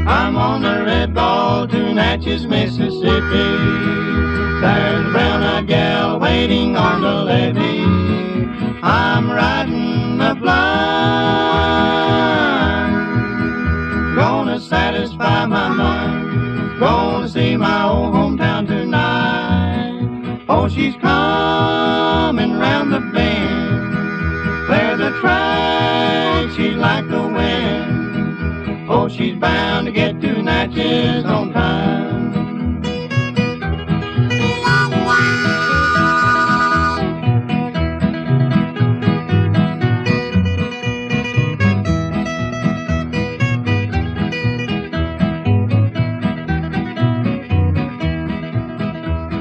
I'm on the red ball to Natchez, Mississippi. There's a brown-eyed gal waiting on the levee. I'm riding the blind, gonna satisfy my mind, gonna see my old hometown tonight. Oh, she's coming round the bend, clear the track, she's like the wind. Oh, she's bound to get to Natchez on time.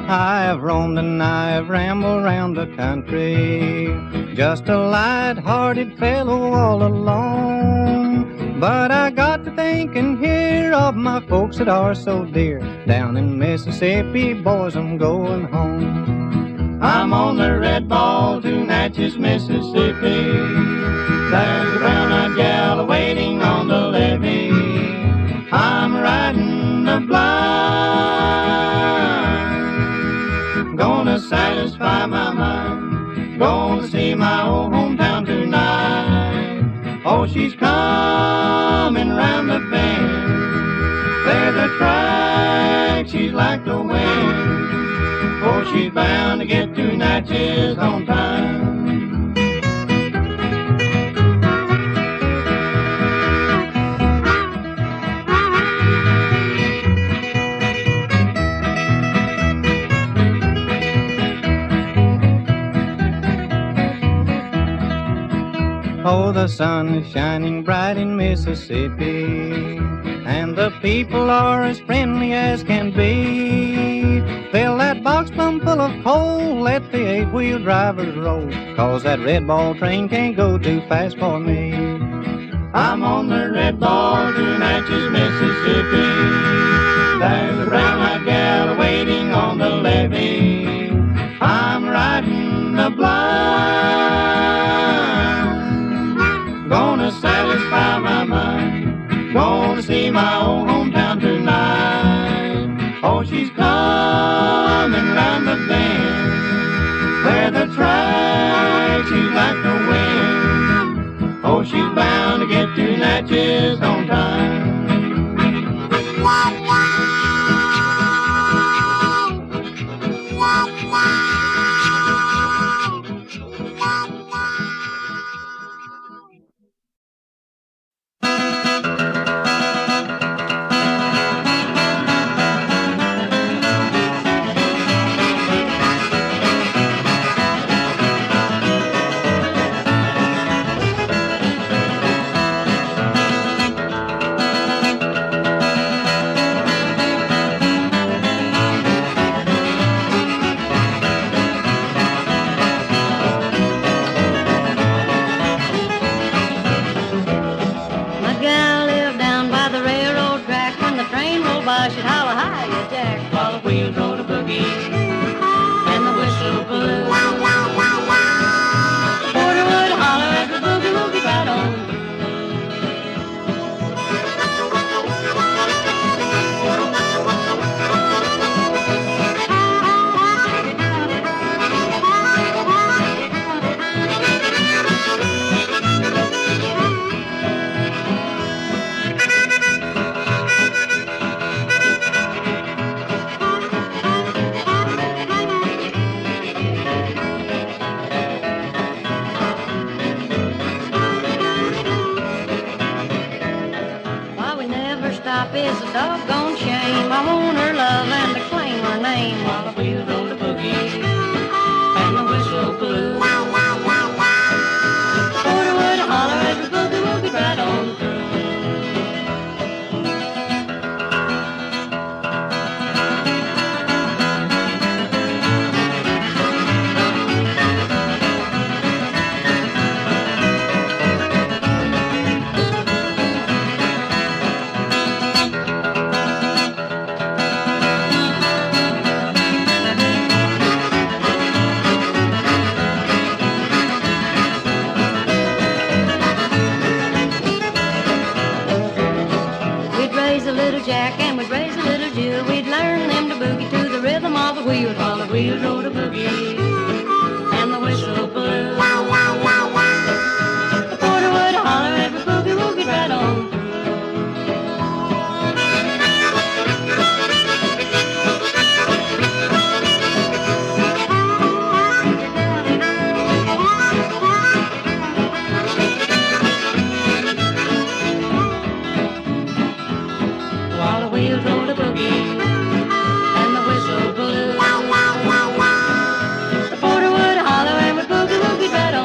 I have roamed and I have rambled round the country, just a light-hearted fellow all alone. But I got to thinking here of my folks that are so dear. Down in Mississippi, boys, I'm going home. I'm on the red ball to Natchez, Mississippi. There's a brown-eyed gal waiting on the levee. I'm riding the blind, gonna satisfy my mind, gonna see my old hometown tonight. Oh, she's coming round the bend, clear the track, she's like the wind. Oh, she's bound to get to Natchez on time. Oh, the sun is shining bright in Mississippi, and the people are as friendly as can be. Fill that box plumb full of coal, let the eight-wheel drivers roll, 'cause that red ball train can't go too fast for me. I'm on the red ball to Natchez, Mississippi. There's a brown-eyed gal waiting on the levee. I'm riding the blind, gonna satisfy my mind, gonna see my old hometown tonight. Oh, she's coming round the bend, clear the track, she's like the wind. Oh, she's bound to get to Natchez on time. Is a doggone shame. I want her love and to claim her name while the wheels roll the boogie and the whistle blew. Porter would holler as the boogie woogie right on through. while the wheels roll the boogie, and the whistle blew. The porter would holler every boogie woogie right on through. While the wheels roll the boogie, and the whistle blew. The porter would holler and would boogie woogie right on.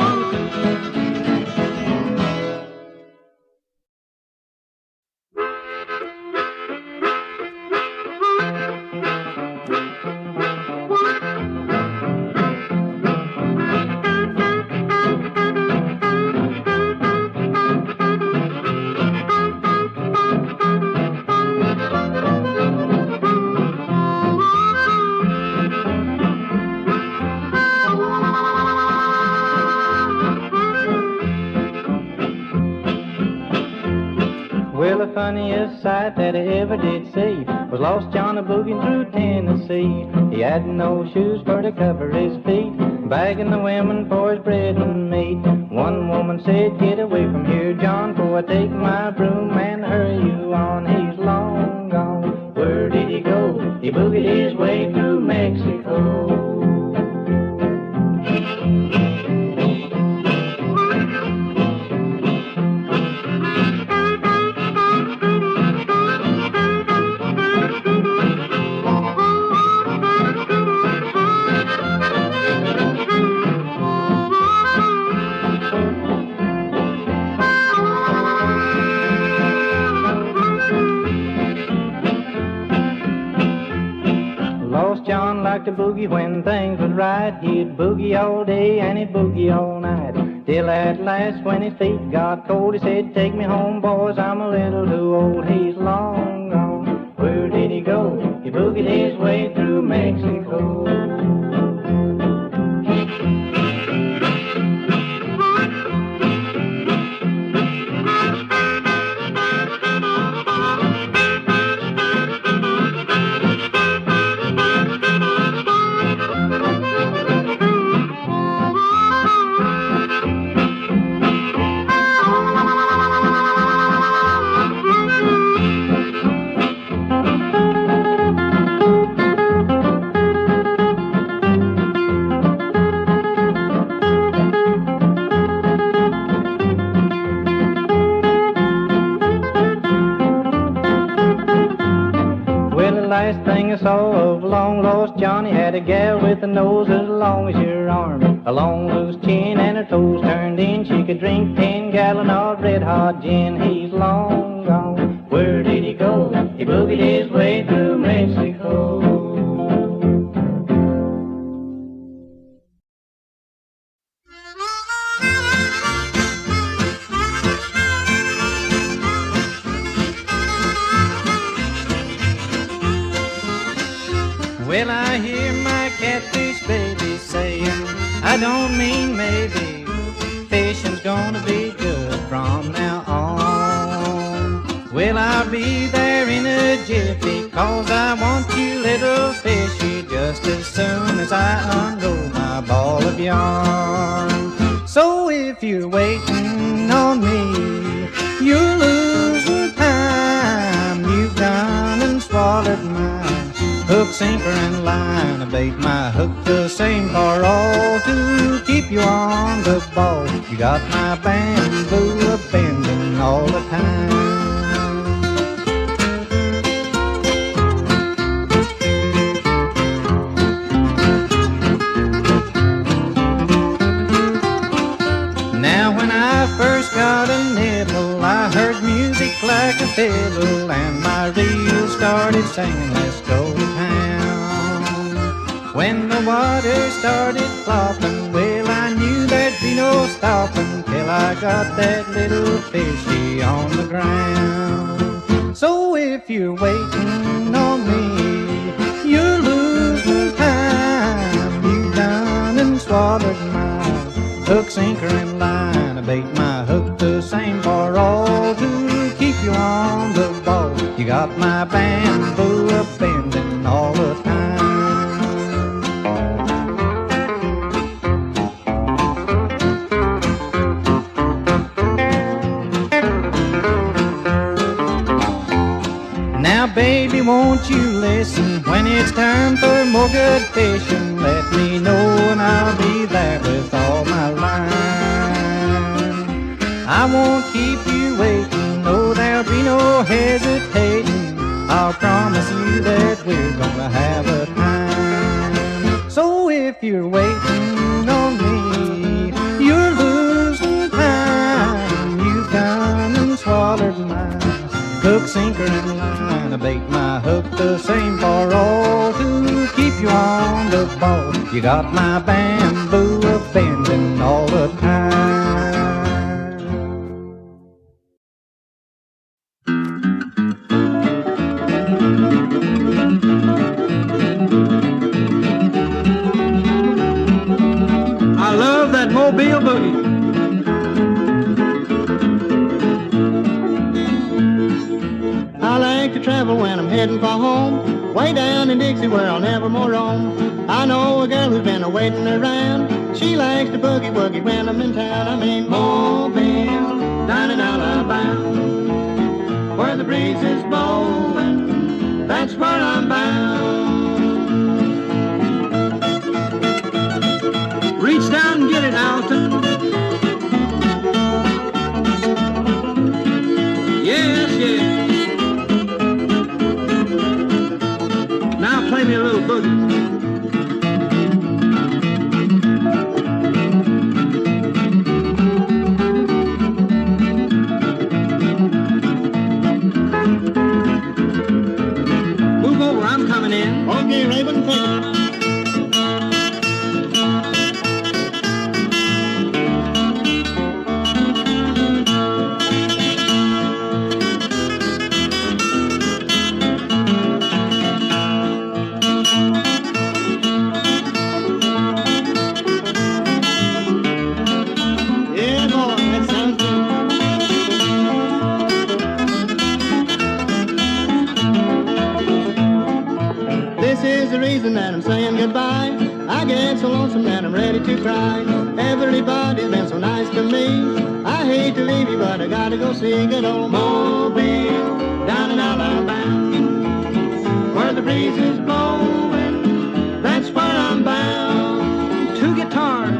Well, the funniest sight that I ever did see was Lost John a boogieing through Tennessee. He had no shoes for to cover his feet, begging the women for his bread and meat. One woman said, "Get away from here, John, for I take my broom and hurry you on." He's long gone. Where did he go? He boogied his way through Mexico. Lost John liked to boogie when things was right. He'd boogie all day and he'd boogie all night. Till at last when his feet got cold, he said, "Take me home, boys, I'm a little too old." He's long gone. Where did he go? He boogied his way through Mexico. Last thing I saw of long lost Johnny had a gal with a nose as long as your arm, a long loose chin and her toes turned in. She could drink 10 gallon of red hot gin. He's long gone. Where did he go? He boogied his way through Mexico. Well, I hear my catfish baby saying, I don't mean maybe, fishing's gonna be good from now on. Well, I'll be there in a jiffy, 'cause I want you little fishy just as soon as I unroll my ball of yarn. So if you're waiting on me, you're losing time. You've done and swallowed my hook, sinker, and line. I bait my hook the same for all to keep you on the ball. You got my bamboo a-bending all the time. Now when I first got a nibble, I heard music like a fiddle, and my reel started singing, "Let's go to town." When the water started flopping, well, I knew there'd be no stopping till I got that little fishy on the ground. So if you're waiting on me, you're losing time. You've done and swallowed my hook, sinker, and line. I bait my hook the same for all to keep you on the ball. You got my bamboo a-bending all the time. baby, won't you listen? When it's time for more good fishing, let me know and I'll be there with all my line. I won't keep you waiting, no, there'll be no hesitating. I'll promise you that we're gonna have a time. So if you're waiting on me, you're losing time. You come and swallowed my hook, sinker, and line. I bait my hook the same for all to keep you on the ball. You got my bamboo a-bending all the time. I love that Mobile Boogie. I like to travel when I'm heading for home, way down in Dixie where I'll never more roam. I know a girl who's been a-waiting around. She likes to boogie-woogie when I'm in town. I mean Mobile, down in Alabama, where the breeze is blowing, that's where I'm bound. Reach down and get it, Alton. Yes, yes. Now play me a little boogie. Move over, I'm coming in. Okay, Rabon, take it. That I'm saying goodbye. I get so lonesome that I'm ready to cry. Everybody's been so nice to me. I hate to leave you, but I gotta go see good old Mobile down in Alabama, where the breeze is blowing, that's where I'm bound. Two guitars.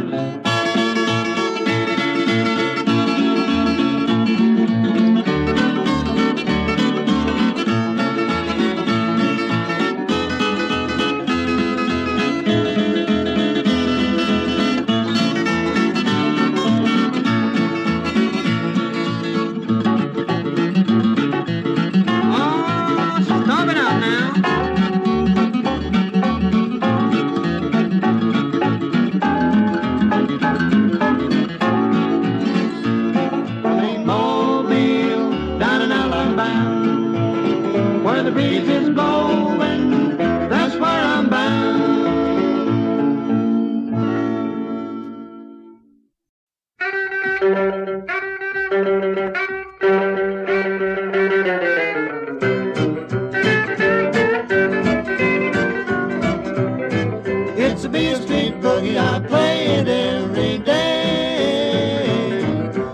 It's a Beale Street Boogie, I play it every day.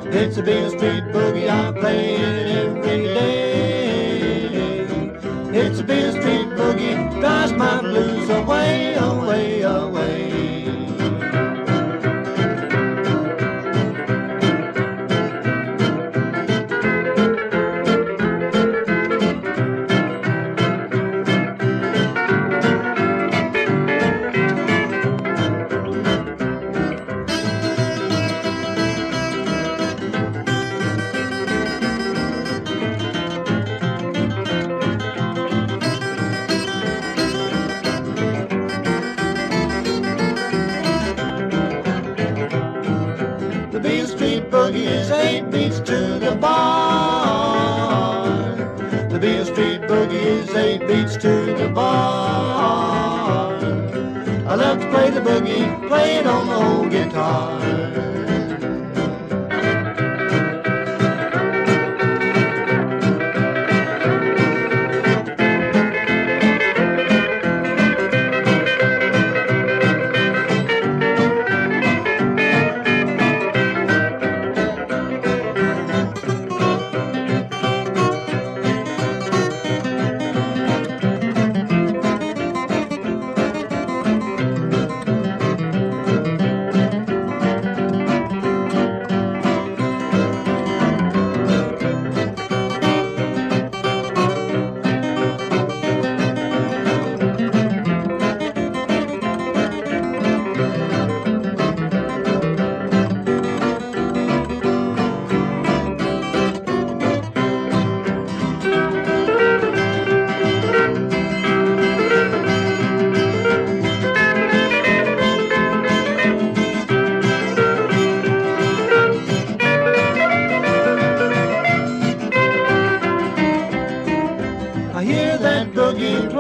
It's a Beale Street Boogie, I play it every day. It's a Beale Street Boogie, drives my blues away, away, away. The Beale Street Boogie is 8 beats to the bar. The Beale Street Boogie is 8 beats to the bar. I love to play the boogie, play it on the old guitar.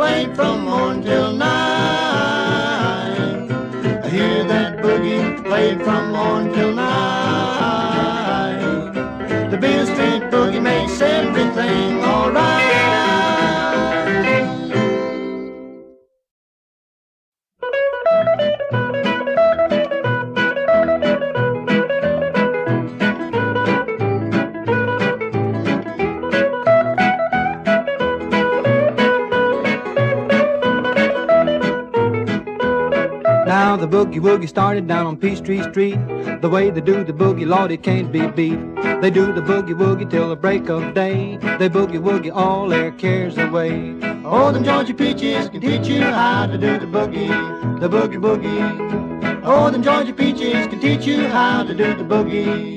played from morn till night. I hear that boogie played from morn till night. The Beale Street Boogie makes everything alright. Now the boogie woogie started down on Peachtree Street. The way they do the boogie, Lord, it can't be beat. They do the boogie woogie till the break of day. They boogie woogie all their cares away. Oh, them Georgia peaches can teach you how to do the boogie woogie. Oh, them Georgia peaches can teach you how to do the boogie.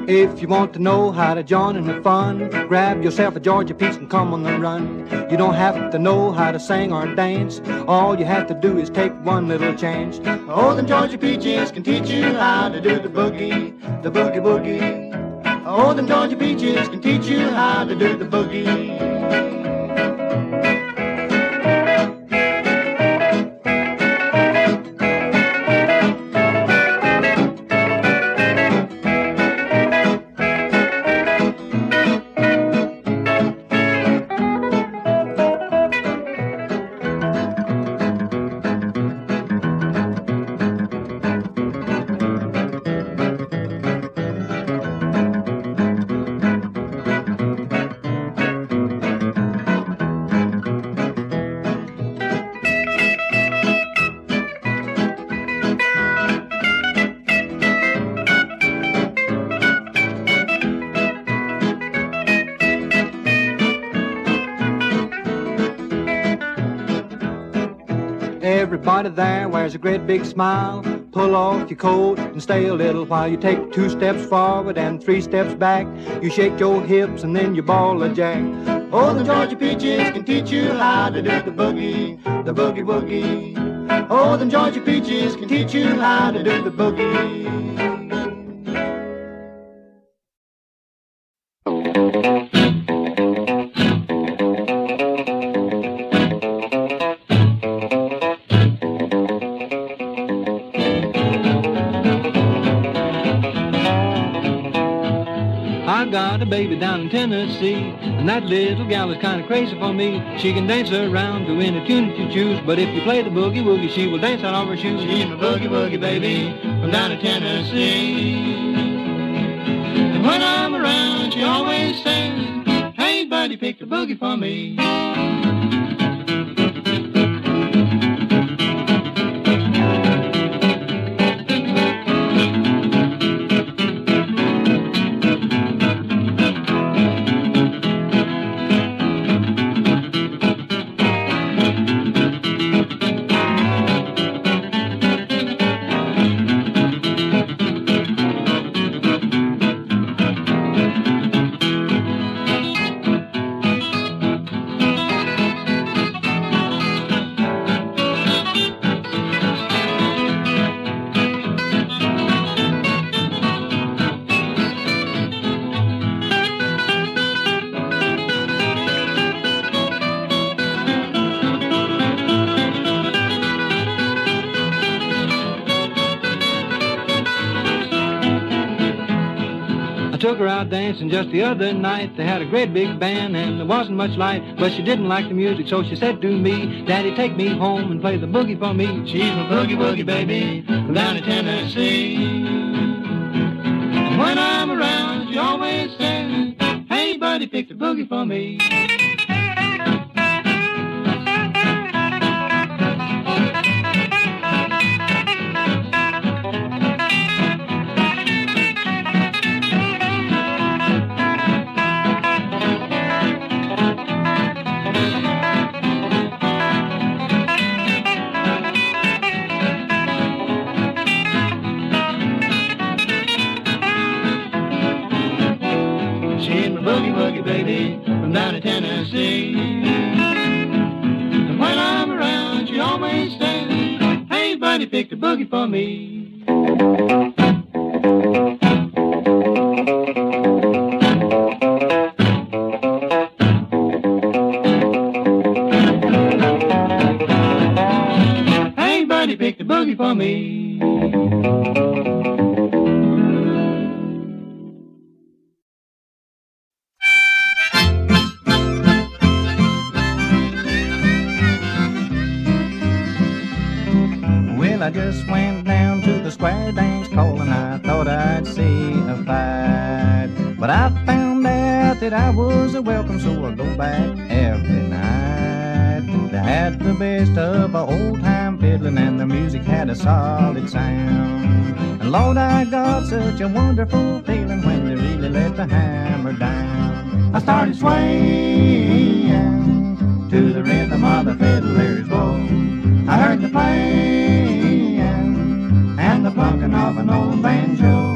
If you want to know how to join in the fun, grab yourself a Georgia peach and come on the run. You don't have to know how to sing or dance. All you have to do is take one little chance. Oh, them Georgia peaches can teach you how to do the boogie woogie. Oh, them Georgia peaches can teach you how to do the boogie. Everybody there wears a great big smile. Pull off your coat and stay a little while. You take 2 steps forward and 3 steps back. You shake your hips and then you ball a jack. Oh, the Georgia peaches can teach you how to do the boogie woogie. Oh, the Georgia peaches can teach you how to do the boogie. Baby down in Tennessee, and that little gal is kind of crazy for me. She can dance around to any tune that you choose, but if you play the boogie woogie, she will dance out of her shoes. She's my boogie woogie baby from down in Tennessee. And when I'm around, she always says, "Hey buddy, pick the boogie for me." Took her out dancing just the other night. They had a great big band and there wasn't much light, but she didn't like the music, so she said to me, "Daddy, take me home and play the boogie for me." She's my boogie woogie baby from down in Tennessee. And when I'm around, she always says, "Hey buddy, pick the boogie for me." boogie, woogie, baby, from down in Tennessee. And when I'm around, she always says, hey, buddy, pick the boogie for me. Hey, buddy, pick the boogie for me. I just went down to the square dance hall and I thought I'd see a fight. But I found out that I was welcome, so I go back every night. They had the best of old-time fiddling and the music had a solid sound. And Lord, I got such a wonderful feeling when they really let the hammer down. I started swaying to the rhythm of the fiddler's bow. I heard the playing and the plucking of an old banjo.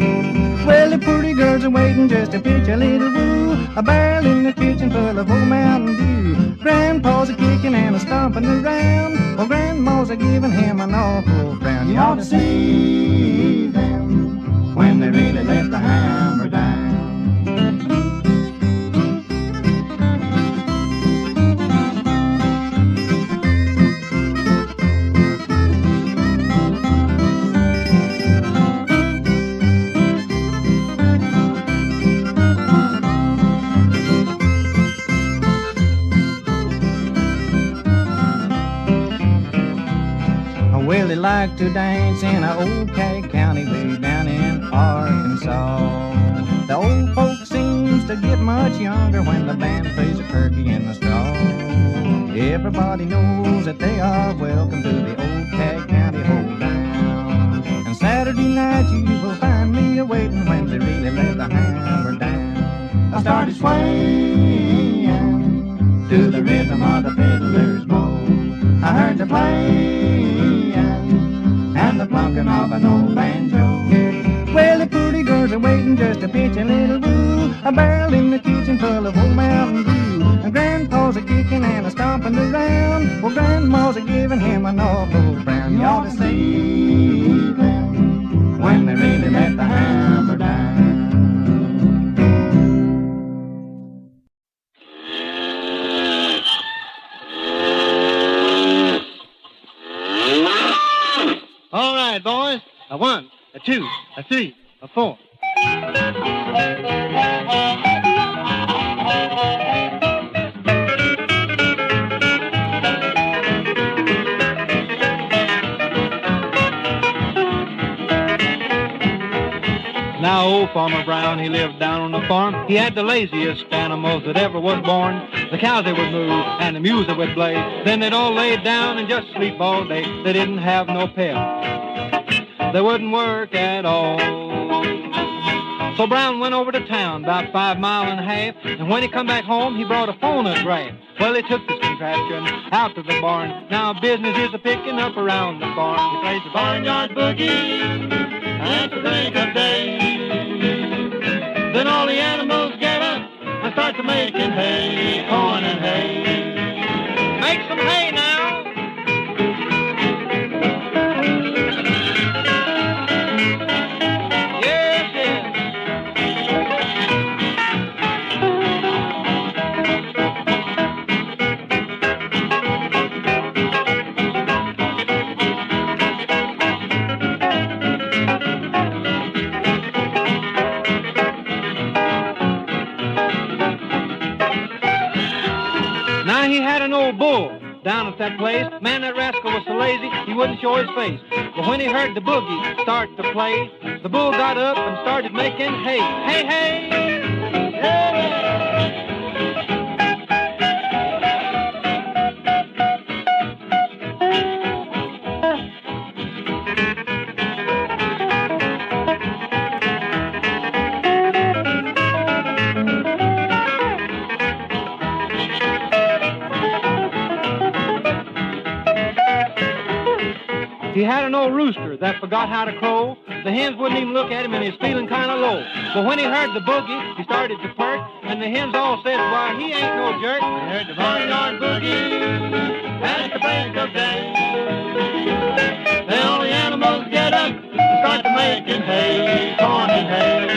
Well, the pretty girls are waiting just to pitch a little woo. A barrel in the kitchen full of old Mountain Dew. Grandpa's a kicking and a stomping around, while Grandma's a giving him an awful frown. You ought to see them when they really let the hammer down. Well, they like to dance in a old Keg County way down in Arkansas. The old folks seems to get much younger when the band plays a turkey in the straw. Everybody knows that they are welcome to the old Keg County hold down. And Saturday night you will find me a-waiting when they really let the hammer down. I started swaying to the rhythm of the fiddler's bow. I heard the playing and the plunking of an old banjo. Well, the pretty girls are waiting just to pitch a little woo. A barrel in the kitchen full of old Mountain Dew. And Grandpa's a kicking and a stomping around, well, Grandma's a giving him an awful frown. You ought to see them when they really let the hammer down. All right, boys. A 1, a 2, a 3, a 4. Now, old Farmer Brown, he lived down on the farm. He had the laziest animals that ever was born. The cows, they would move, and the mules, they would play. Then they'd all lay down and just sleep all day. They didn't have no pep. They wouldn't work at all. So Brown went over to town, about 5 miles and a half, and when he come back home, he brought a phonograph. Well, he took this contraption out to the barn. Now business is a-picking up around the farm. He plays the Barnyard Boogie at the break of day. Then all the animals get up and start to making hay, corn and hay. Make some hay now. He had an old bull down at that place. Man, that rascal was so lazy, he wouldn't show his face. But when he heard the boogie start to play, the bull got up and started making hay. Hey, hey! Yeah! He had an old rooster that forgot how to crow. The hens wouldn't even look at him, and he was feeling kind of low. But when he heard the boogie, he started to perk, and the hens all said, why, he ain't no jerk. They heard the Barnyard Boogie at the break of day. Then all the animals get up and start to making hay, corn and hay.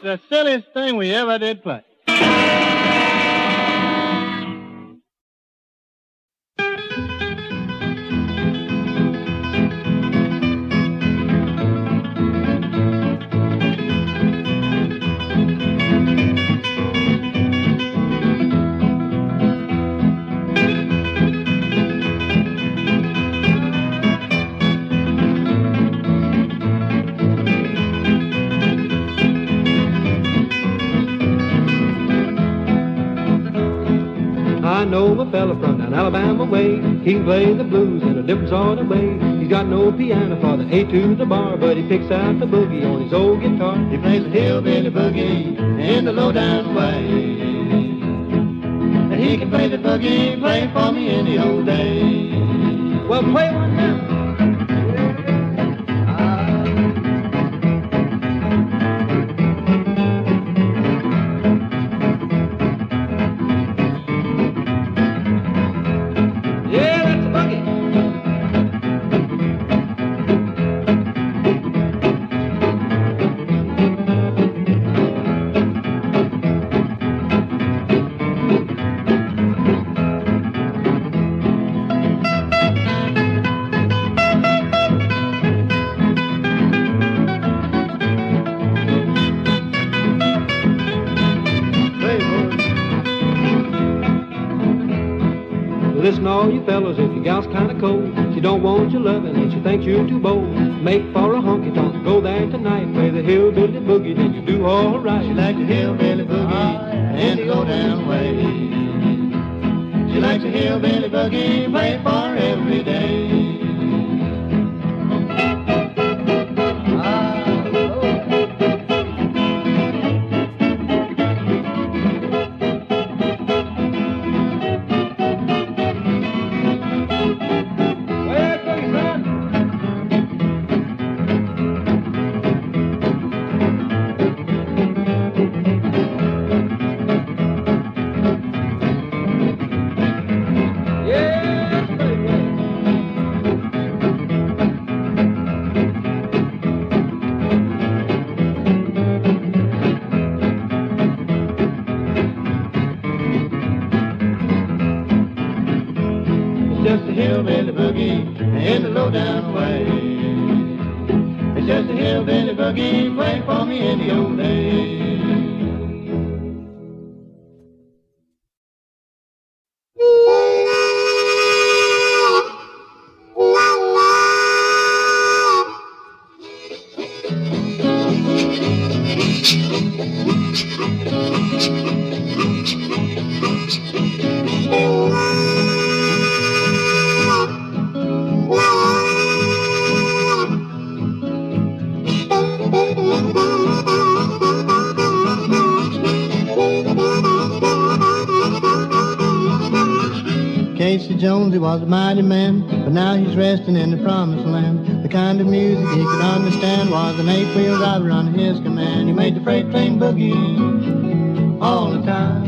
The silliest thing we ever did play. I know a fella from down Alabama way. He can play the blues in a different sort of way. He's got no piano for the A to the bar, but he picks out the boogie on his old guitar. He plays the hillbilly boogie in the low-down way. And he can play the boogie, play it for me in the old days. Well, play one now. Listen, all you fellas, if your gal's kind of cold, she don't want your loving and she thinks you're too bold, make for a honky-tonk, go there tonight, play the hillbilly boogie, then you do all right. She likes the hillbilly boogie in the low-down way. She likes the hillbilly boogie, play it for her every day. Just a hillbilly boogie in the low-down way. It's just a hillbilly boogie, play for me in the old days. Casey Jones, he was a mighty man, but now he's resting in the promised land. The kind of music he could understand was an eight-wheel driver under his command. He made the freight train boogie all the time.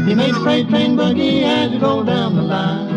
He made the freight train boogie as it rolled down the line.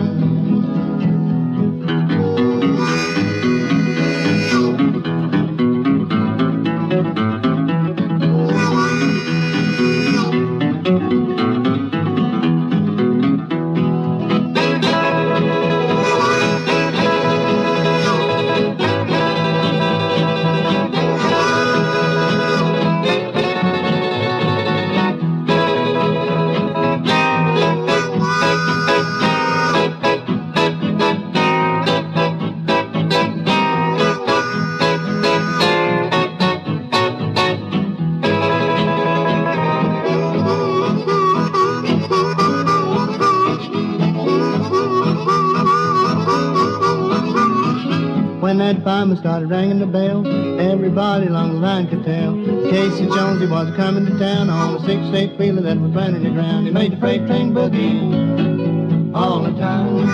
when that fireman started ringing the bell, everybody along the line could tell Casey Jonesy was coming to town on a 6-8 wheeler that was running the ground. He made the freight train boogie all the time.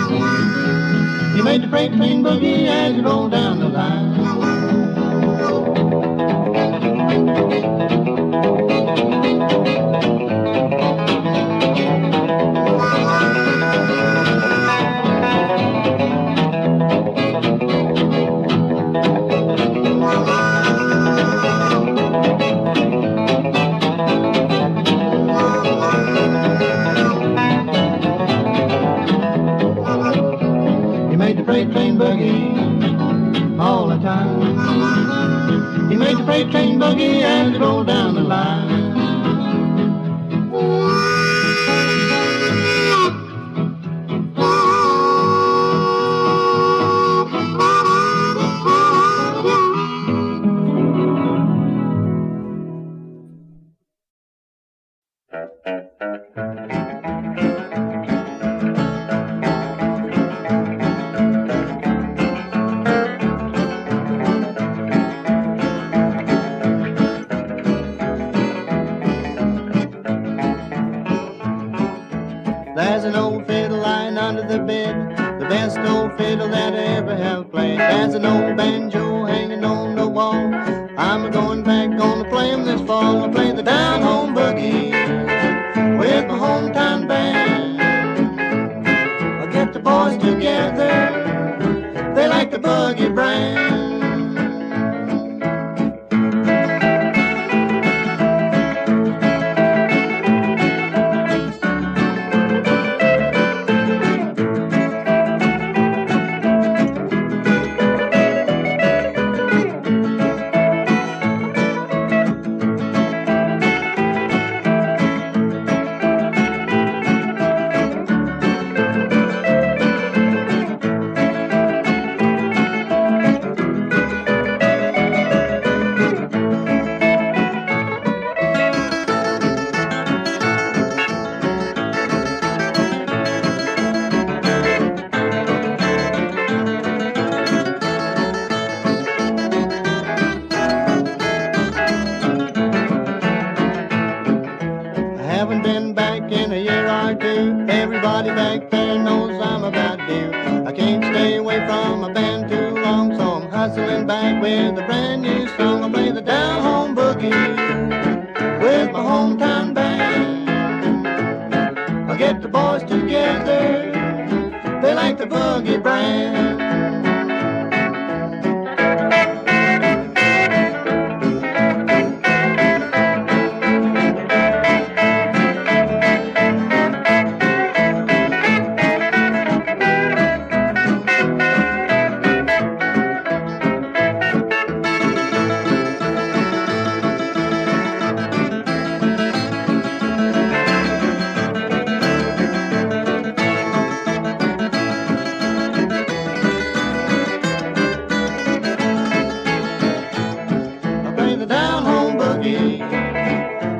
He made the freight train boogie as it rolled down the line. Freight train boogie all the time. He made the freight train boogie as it rolled down the line. There's an old fiddle lying under the bed, the best old fiddle that I ever have played. There's an old banjo hanging on the wall. I'm going back, gonna play 'em this fall. I play the down home boogie with my hometown band. I get the boys together, they like the boogie brand. Everybody back there knows I'm about due. I can't stay away from my band too long, so I'm hustling back with a brand new song. I play the down home boogie with my hometown band. I get the boys together, they like the boogie brand.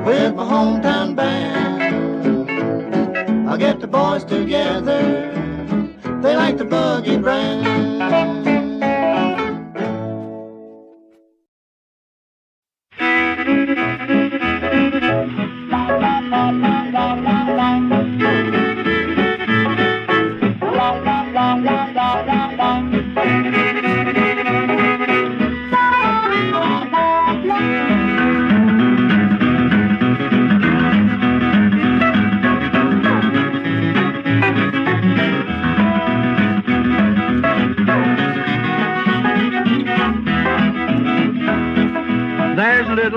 With my hometown band, I get the boys together, they like the boogie brand.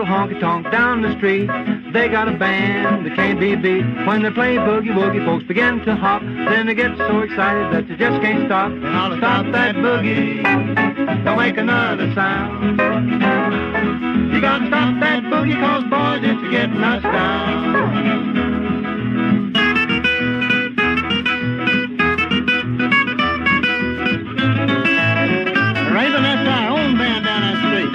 Honky-tonk down the street, they got a band that can't be beat. When they play boogie-woogie, folks begin to hop. Then they get so excited that they just can't stop. And I'll stop that boogie, don't make another sound. You gotta stop that boogie, cause boys, it's getting us down. Raven, that's our own band down that street.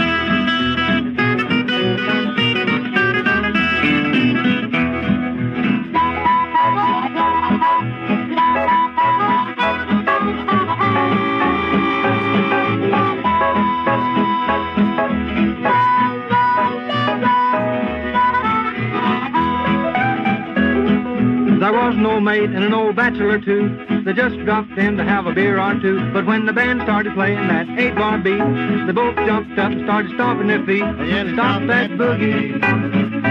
old maid and an old bachelor too. They just dropped in to have a beer or two. But when the band started playing that 8-bar beat, they both jumped up and started stomping their feet. Yeah, stop that boogie,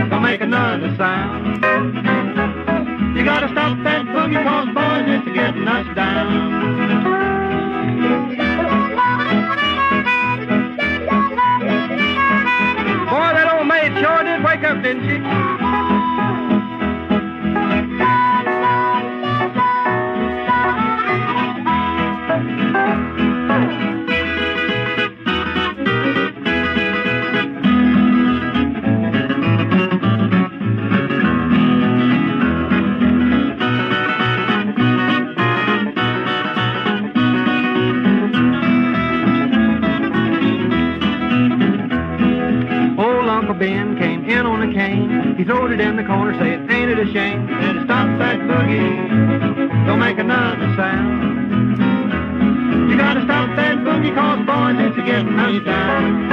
don't make another sound. You gotta stop that boogie, cause boys, it's getting us down. Boy, that old maid sure did wake up, didn't she? Ben came in on a cane. He throwed it in the corner, said, ain't it a shame? Said, stop that boogie, don't make another sound. You gotta stop that boogie, cause boys, it's getting us down.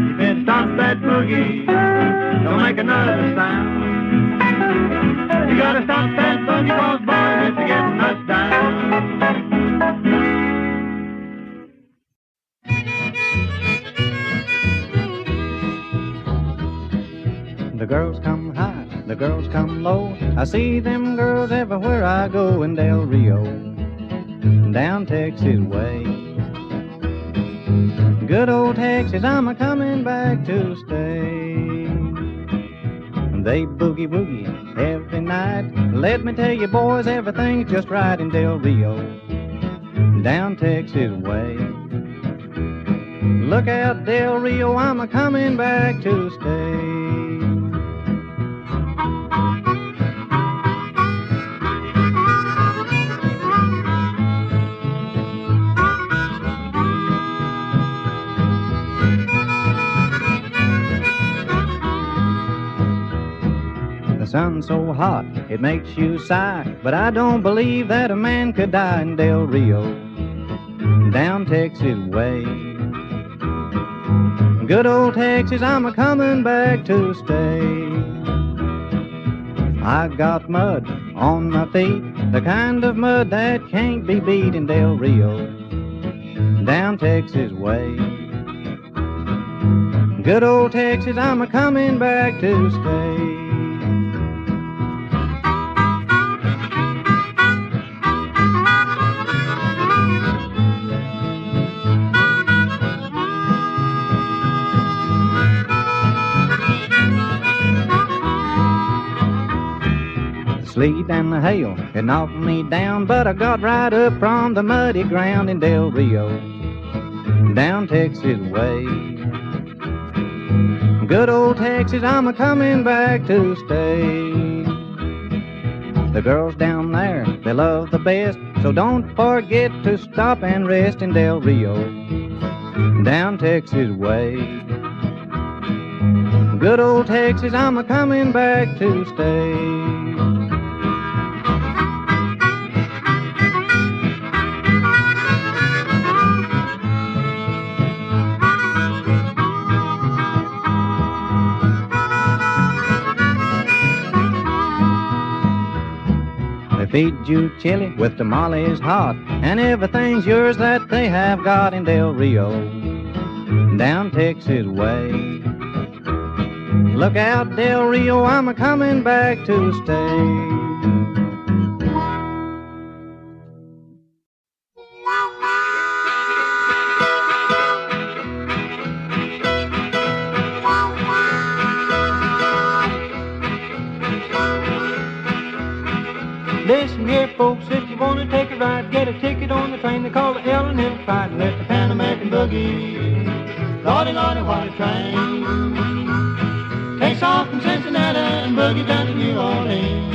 You better stop that boogie, don't make another sound. You gotta stop that boogie, cause boys, it's getting us down. The girls come high, the girls come low. I see them girls everywhere I go in Del Rio, down Texas way. Good old Texas, I'm a-coming back to stay. They boogie-woogie every night. Let me tell you, boys, everything's just right in Del Rio, down Texas way. Look out, Del Rio, I'm a-coming back to stay. The sun's so hot, it makes you sigh, but I don't believe that a man could die in Del Rio, down Texas way. Good old Texas, I'm a-coming back to stay. I got mud on my feet, the kind of mud that can't be beat in Del Rio, down Texas way. Good old Texas, I'm a-coming back to stay. Sleet and the hail, it knocked me down, but I got right up from the muddy ground in Del Rio, down Texas way. Good old Texas, I'm a-coming back to stay. The girls down there, they love the best, so don't forget to stop and rest in Del Rio, down Texas way. Good old Texas, I'm a-coming back to stay. Feed you chili with tamales hot, and everything's yours that they have got in Del Rio, down Texas way. Look out, Del Rio, I'm a-coming back to stay. Listen here, folks, if you want to take a ride, get a ticket on the train they call the Alton and Pride. Let the American Boogie, Lordy, Lordy, what a train. Takes off from Cincinnati and boogie down to New Orleans.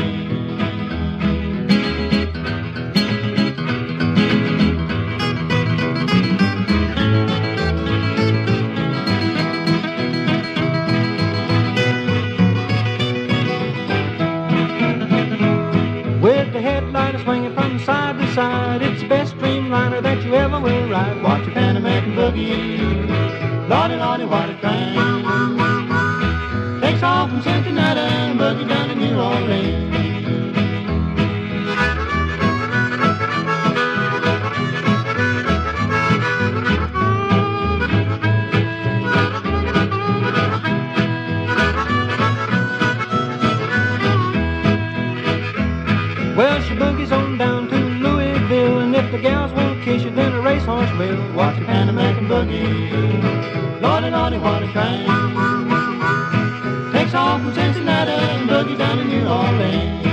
With the side. It's the best streamliner that you ever will ride. Watch your Pan American Boogie. Lordy, Lordy, what a train. Takes off from Cincinnati and boogie down to New Orleans. Well, she boogies on down to Louisville, and if the gals won't kiss you, then a racehorse will. Watch your Pan American Boogie. Lordy, Lordy, what a train. Takes off from Cincinnati and boogie down to New Orleans.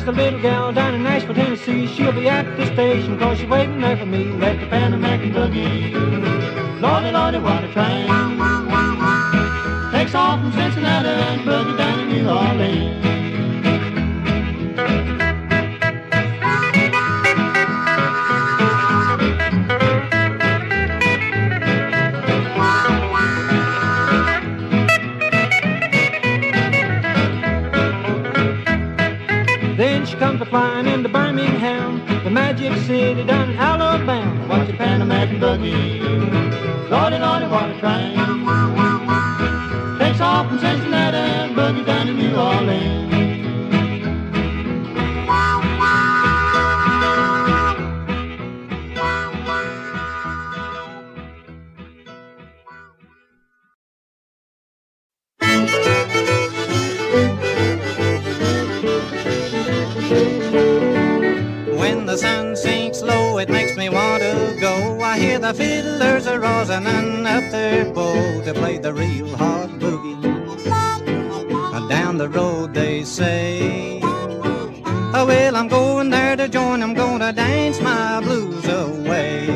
Little gal down in Nashville, Tennessee. She'll be at the station, cause she's waiting there for me. Let the Pan American Boogie. Lordy, Lordy, what a train. Takes off from Cincinnati and boogie down to New Orleans. Comes a-flying into Birmingham, the magic city down in Alabama. Watch the Pan American Boogie. Lordy, Lordy, what a train. Takes off from Cincinnati and boogie down to New Orleans. The fiddlers are rosining up their bow to play the real hot boogie. Down the road they say, oh well, I'm going there to join, I'm gonna dance my blues away.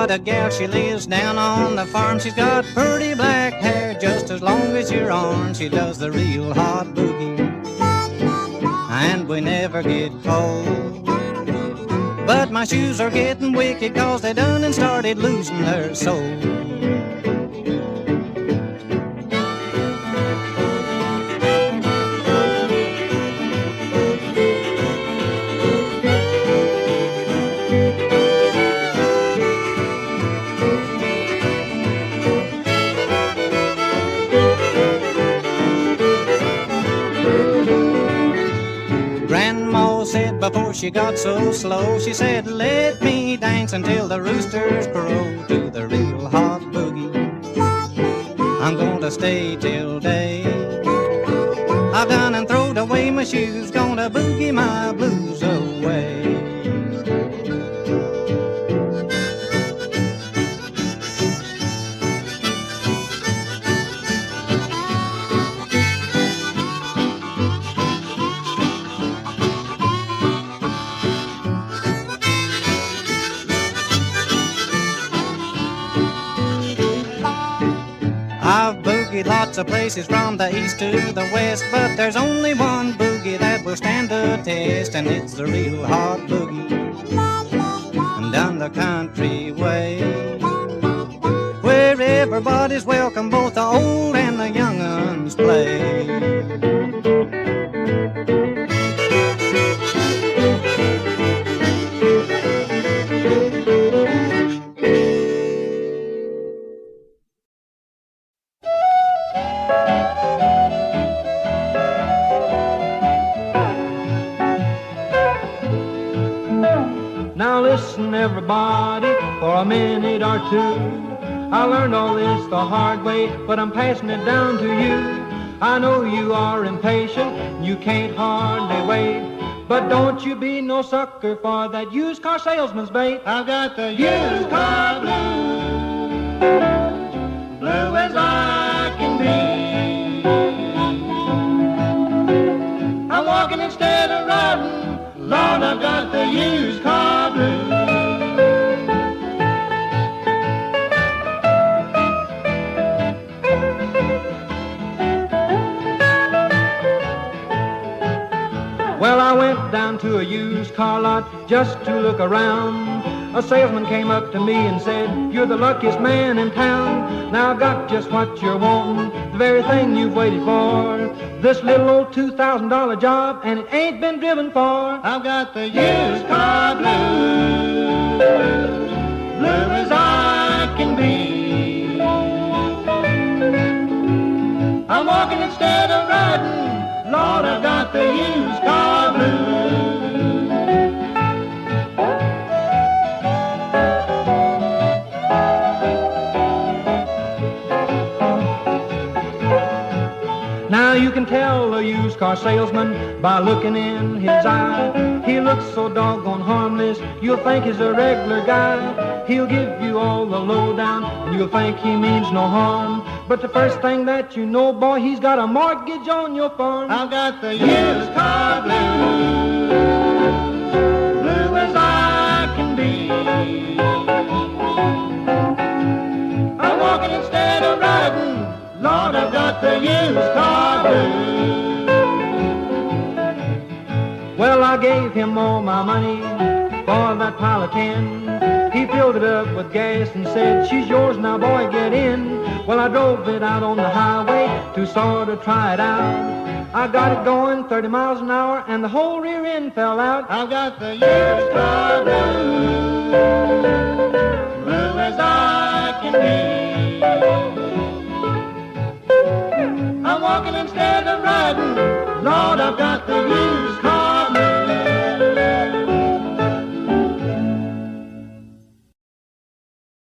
A gal, she lives down on the farm. She's got pretty black hair just as long as your arm. She does the real hot boogie, and we never get cold. But my shoes are getting wicked, cause they done and started losing their soul. Before she got so slow, she said, let me dance until the roosters crow to the real hot boogie. I'm gonna stay till day. I've done and throwed away my shoes, gonna boogie my blues away. I've boogied lots of places from the east to the west, but there's only one boogie that will stand the test, and it's the real hot boogie. And down the country way, where everybody's welcome, both the old and the young uns play. Now listen everybody for a minute or two. I learned all this the hard way, but I'm passing it down to you. I know you are impatient, you can't hardly wait, but don't you be no sucker for that used car salesman's bait. I've got the used car blues, blue as I can be. I'm walking instead of riding, Lord, I've got the used car blues. Well, I went down to a used car lot just to look around. A salesman came up to me and said, you're the luckiest man in town. Now I've got just what you're wanting, the very thing you've waited for. This little old $2,000 job, and it ain't been driven far. I've got the used car blues, blue as I can be. I'm walking instead of riding, Lord, I've got the used car blues. Now you can tell a used car salesman by looking in his eye. He looks so doggone harmless, you'll think he's a regular guy. He'll give you all the lowdown, and you'll think he means no harm. But the first thing that you know, boy, he's got a mortgage on your farm. I've got the used car blues, blue as I can be. I'm walking instead of riding, Lord, I've got the used car blues. Well, I gave him all my money for that pile of tin. He filled it up with gas and said, she's yours now, boy, get in. Well, I drove it out on the highway to sort of try it out. I got it going 30 miles an hour and the whole rear end fell out. I've got the used car blues, blue as I